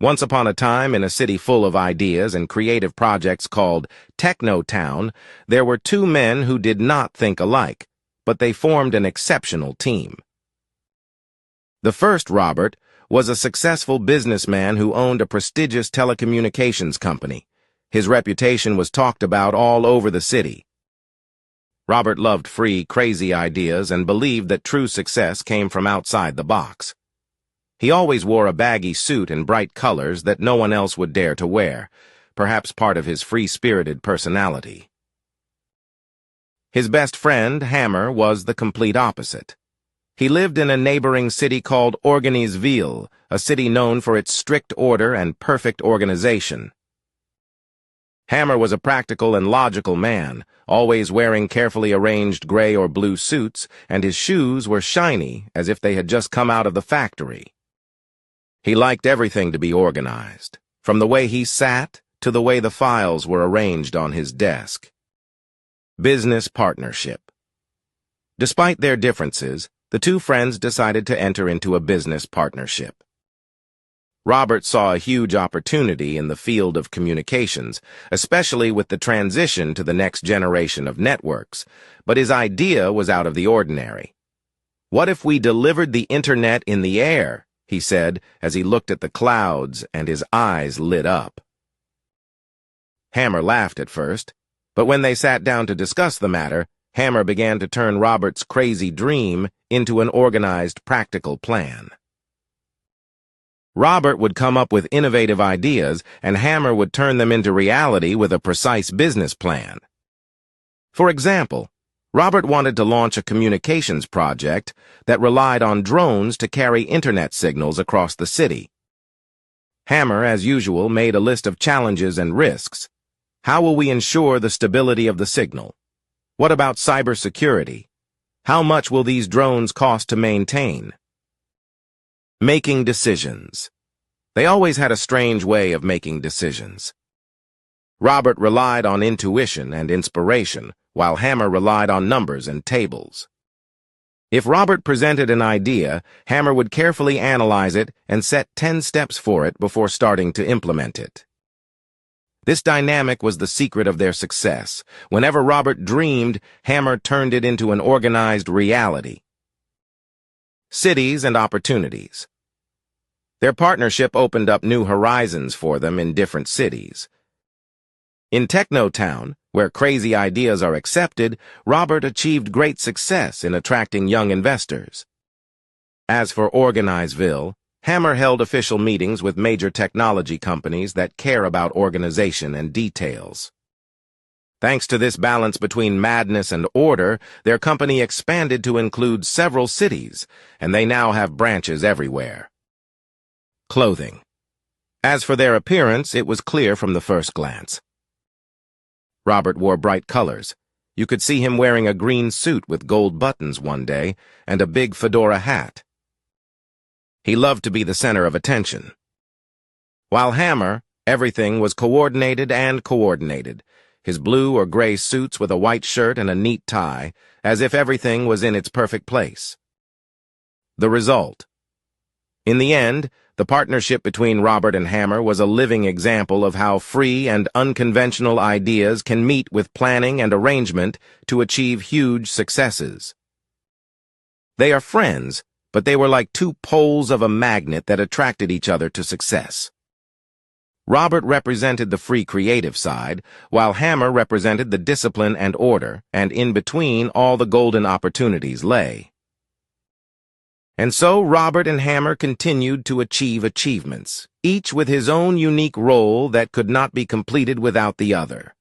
Once upon a time, in a city full of ideas and creative projects called Technotown, there were two men who did not think alike, but they formed an exceptional team. The first, Robert, was a successful businessman who owned a prestigious telecommunications company. His reputation was talked about all over the city. Robert loved free, crazy ideas and believed that true success came from outside the box. He always wore a baggy suit in bright colors that no one else would dare to wear, perhaps part of his free-spirited personality. His best friend, Hammer, was the complete opposite. He lived in a neighboring city called Organisville, a city known for its strict order and perfect organization. Hammer was a practical and logical man, always wearing carefully arranged gray or blue suits, and his shoes were shiny as if they had just come out of the factory. He liked everything to be organized, from the way he sat to the way the files were arranged on his desk. Business partnership. Despite their differences, the two friends decided to enter into a business partnership. Robert saw a huge opportunity in the field of communications, especially with the transition to the next generation of networks, but his idea was out of the ordinary. "What if we delivered the internet in the air?" he said as he looked at the clouds and his eyes lit up. Hammer laughed at first, but when they sat down to discuss the matter, Hammer began to turn Robert's crazy dream into an organized, practical plan. Robert would come up with innovative ideas, and Hammer would turn them into reality with a precise business plan. For example, Robert wanted to launch a communications project that relied on drones to carry internet signals across the city. Hammer, as usual, made a list of challenges and risks. How will we ensure the stability of the signal? What about cybersecurity? How much will these drones cost to maintain? Making decisions. They always had a strange way of making decisions. Robert relied on intuition and inspiration, while Hammer relied on numbers and tables. If Robert presented an idea, Hammer would carefully analyze it and set 10 steps for it before starting to implement it. This dynamic was the secret of their success. Whenever Robert dreamed, Hammer turned it into an organized reality. Cities and opportunities. Their partnership opened up new horizons for them in different cities. In Technotown, where crazy ideas are accepted, Robert achieved great success in attracting young investors. As for Organisville, Hammer held official meetings with major technology companies that care about organization and details. Thanks to this balance between madness and order, their company expanded to include several cities, and they now have branches everywhere. Clothing. As for their appearance, it was clear from the first glance. Robert wore bright colors. You could see him wearing a green suit with gold buttons one day and a big fedora hat. He loved to be the center of attention. While Hammer, everything was coordinated and coordinated. His blue or gray suits with a white shirt and a neat tie, as if everything was in its perfect place. The result. In the end, the partnership between Robert and Hammer was a living example of how free and unconventional ideas can meet with planning and arrangement to achieve huge successes. They are friends, but they were like two poles of a magnet that attracted each other to success. Robert represented the free creative side, while Hammer represented the discipline and order, and in between all the golden opportunities lay. And so Robert and Hammer continued to achieve achievements, each with his own unique role that could not be completed without the other.